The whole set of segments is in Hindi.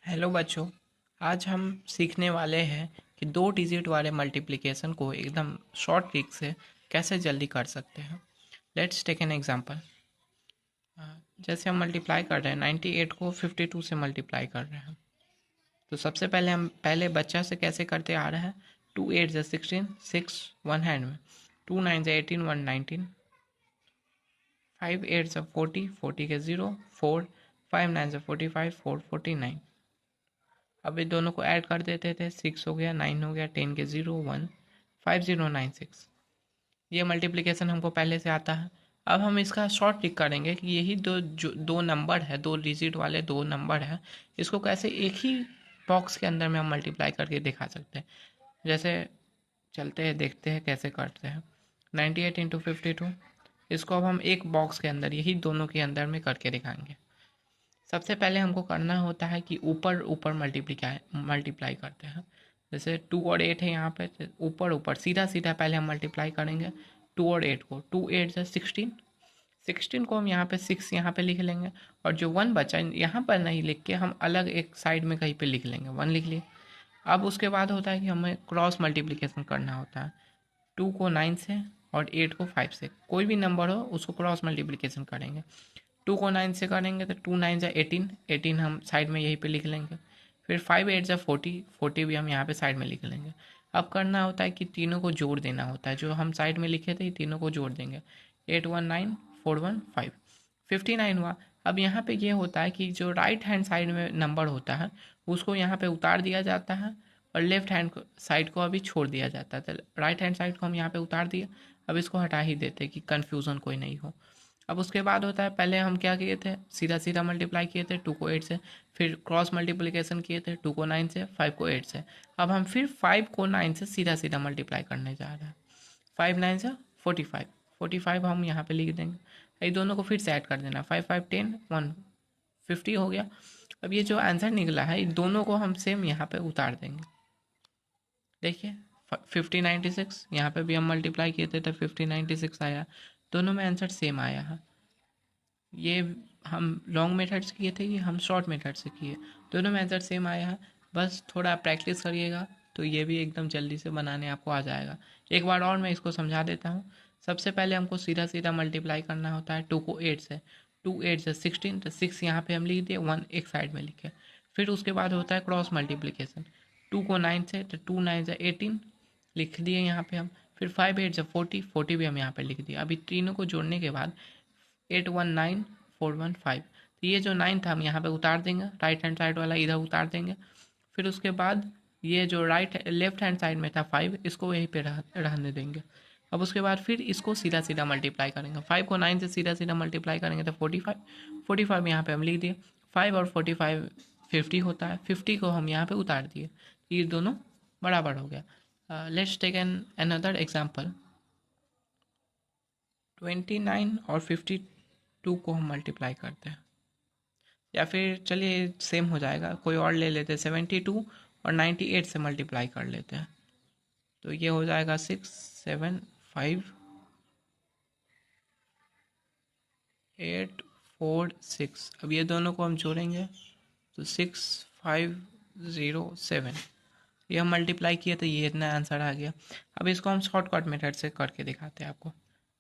हेलो बच्चों। आज हम सीखने वाले हैं कि दो डिजिट वाले मल्टीप्लिकेशन को एकदम शॉर्ट ट्रिक से कैसे जल्दी कर सकते हैं। Let's take an example. जैसे हम मल्टीप्लाई कर रहे हैं 98 को 52 से मल्टीप्लाई कर रहे हैं। तो सबसे पहले हम बच्चा से कैसे करते आ रहे हैं। 2 8 ज़ा 16, 6 वन हैंड में, 2 9 ज़ा 18, 1 19, 5 8 ज़ा 40, 40 के 0, 4 5 9 ज़ा 45, 4 49। अब ये दोनों को ऐड कर देते थे, 6 हो गया, 9 हो गया, 10 के 0 1 5096। ये मल्टीप्लिकेशन हमको पहले से आता है। अब हम इसका शॉर्ट ट्रिक करेंगे कि यही दो नंबर है, दो डिजिट वाले दो नंबर है, इसको कैसे एक ही बॉक्स के अंदर में हम मल्टीप्लाई करके दिखा सकते हैं। जैसे चलते हैं, देखते हैं कैसे करते हैं। 98 इंटू 52, इसको अब हम एक बॉक्स के अंदर यही दोनों के अंदर में करके दिखाएंगे। सबसे पहले हमको करना होता है कि ऊपर ऊपर मल्टीप्लाई करते हैं। जैसे 2 और 8 है यहाँ पे, तो ऊपर ऊपर सीधा सीधा पहले हम मल्टीप्लाई करेंगे 2 और 8 को। 2 8 से 16, 16 को हम यहाँ पे 6 यहाँ पे लिख लेंगे, और जो 1 बचा यहाँ पर नहीं लिख के हम अलग एक साइड में कहीं पे लिख लेंगे, 1 लिख लिए। अब उसके बाद होता है कि हमें क्रॉस मल्टीप्लिकेशन करना होता है। 2 को 9 से और 8 को 5 से, कोई भी नंबर हो उसको क्रॉस मल्टीप्लिकेशन करेंगे। 2 को 9 से करेंगे तो 2 9 ज़ा 18, 18 हम साइड में यहीं पे लिख लेंगे। फिर 5 8 ज़ा 40, 40 भी हम यहाँ पे साइड में लिख लेंगे। अब करना होता है कि तीनों को जोड़ देना होता है, जो हम साइड में लिखे थे तीनों को जोड़ देंगे। 8 1 9 4 1 5, 59 हुआ। अब यहाँ पे ये होता है कि जो राइट हैंड साइड में नंबर होता है उसको यहाँ पे उतार दिया जाता है, और लेफ्ट हैंड साइड को अभी छोड़ दिया जाता है। तो राइट हैंड साइड को हम यहाँ पे उतार दिए, अब इसको हटा ही देते कि कन्फ्यूज़न कोई नहीं हो। अब उसके बाद होता है, पहले हम क्या किए थे, सीधा सीधा मल्टीप्लाई किए थे 2 को 8 से, फिर क्रॉस मल्टीप्लिकेशन किए थे 2 को 9 से, 5 को 8 से। अब हम फिर 5 को 9 से सीधा सीधा मल्टीप्लाई करने जा रहे हैं। 5 9 से 45, 45 हम यहाँ पे लिख देंगे। ये दोनों को फिर से ऐड कर देना, 5 5 10 150 हो गया। अब ये जो आंसर निकला है इन दोनों को हम सेम यहाँ पे उतार देंगे। देखिए 5096 यहाँ पे भी हम मल्टीप्लाई किए थे तो 5096 आया, दोनों में आंसर सेम आया है। ये हम लॉन्ग मेथड से किए थे, ये हम शॉर्ट मेथड से किए, दोनों में आंसर सेम आया है। बस थोड़ा प्रैक्टिस करिएगा तो ये भी एकदम जल्दी से बनाने आपको आ जाएगा। एक बार और मैं इसको समझा देता हूँ। सबसे पहले हमको सीधा सीधा मल्टीप्लाई करना होता है 2 को 8 से। 2 8 से 16, तो 6 यहाँ पे हम लिख दिए, 1 एक साइड में लिखे। फिर उसके बाद होता है क्रॉस मल्टीप्लिकेशन। 2 को 9 से, तो 2 9 से 18 लिख दिए यहाँ पे हम। फिर 5 8 से 40, 40 भी हम यहाँ पे लिख दिए। अभी तीनों को जोड़ने के बाद 8 1 9 4 1 5, तो ये जो 9 था हम यहाँ पे उतार देंगे, राइट हैंड साइड वाला इधर उतार देंगे। फिर उसके बाद ये जो लेफ्ट हैंड साइड में था 5, इसको यहीं पे रहने देंगे। अब उसके बाद फिर इसको सीधा सीधा मल्टीप्लाई करेंगे। 5 को 9 से सीधा सीधा मल्टीप्लाई करेंगे तो 45, 45 यहाँ पे हम लिख दिए। 5 और 45 50 होता है, 50 को हम यहाँ पे उतार दिए, ये दोनों बराबर हो गया। Let's take an another example. 29 और 52 को हम मल्टीप्लाई करते हैं, या फिर चलिए सेम हो जाएगा, कोई और ले लेते हैं। 72 और 98 से मल्टीप्लाई कर लेते हैं, तो ये हो जाएगा 6 7 5 8 4 6। अब ये दोनों को हम जोड़ेंगे तो 6507, ये हम मल्टीप्लाई किए तो ये इतना आंसर आ गया। अब इसको हम शॉर्टकट मेथड से करके दिखाते हैं आपको।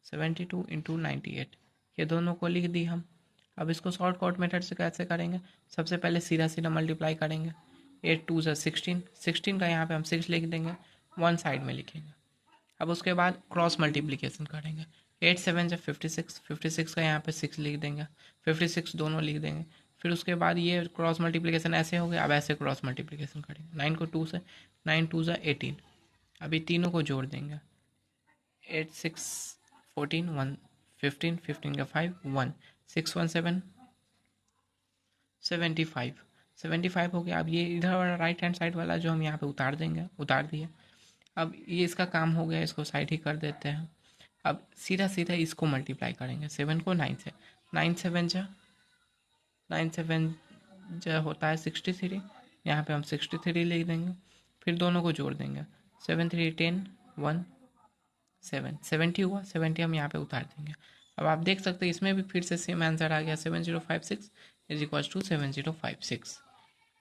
72 इंटू 98, ये दोनों को लिख दी हम। अब इसको शॉर्टकट मेथड से कैसे करेंगे, सबसे पहले सीधा सीधा मल्टीप्लाई करेंगे। 8 2 ज़ा 16, 16 का यहाँ पे हम 6 लिख देंगे, 1 साइड में लिखेंगे। अब उसके बाद क्रॉस मल्टीप्लिकेशन करेंगे। 8 7 से 56, 56 का यहाँ पे 6 लिख देंगे, 56 दोनों लिख देंगे। फिर उसके बाद ये क्रॉस मल्टीप्लिकेशन ऐसे हो गया, अब ऐसे क्रॉस मल्टीप्लिकेशन करेंगे। 9 को 2 से, 9 2 ज़ा 18, अभी तीनों को जोड़ देंगे। 8 6 14 1 15, 15 का 5 1 6 1 7 75, 75 हो गया। अब ये इधर वाला राइट हैंड साइड वाला जो हम यहाँ पे उतार देंगे, उतार दिए। अब ये इसका काम हो गया, इसको साइड ही कर देते हैं। अब सीधा सीधा इसको मल्टीप्लाई करेंगे 7 को 9 से। 9 7 जा 9 7 जा होता है 63, यहाँ पे हम 63 लिख देंगे। फिर दोनों को जोड़ देंगे, 7 3 10 1 7, 70 हुआ, 70 हम यहाँ पे उतार देंगे। अब आप देख सकते हैं इसमें भी फिर से सेम आंसर आ गया, 7056 इज इक्वल्स टू 7056।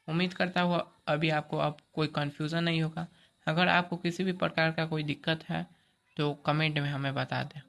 उम्मीद करता हूँ अभी आपको अब कोई कन्फ्यूज़न नहीं होगा। अगर आपको किसी भी प्रकार का कोई दिक्कत है तो कमेंट में हमें बता दें।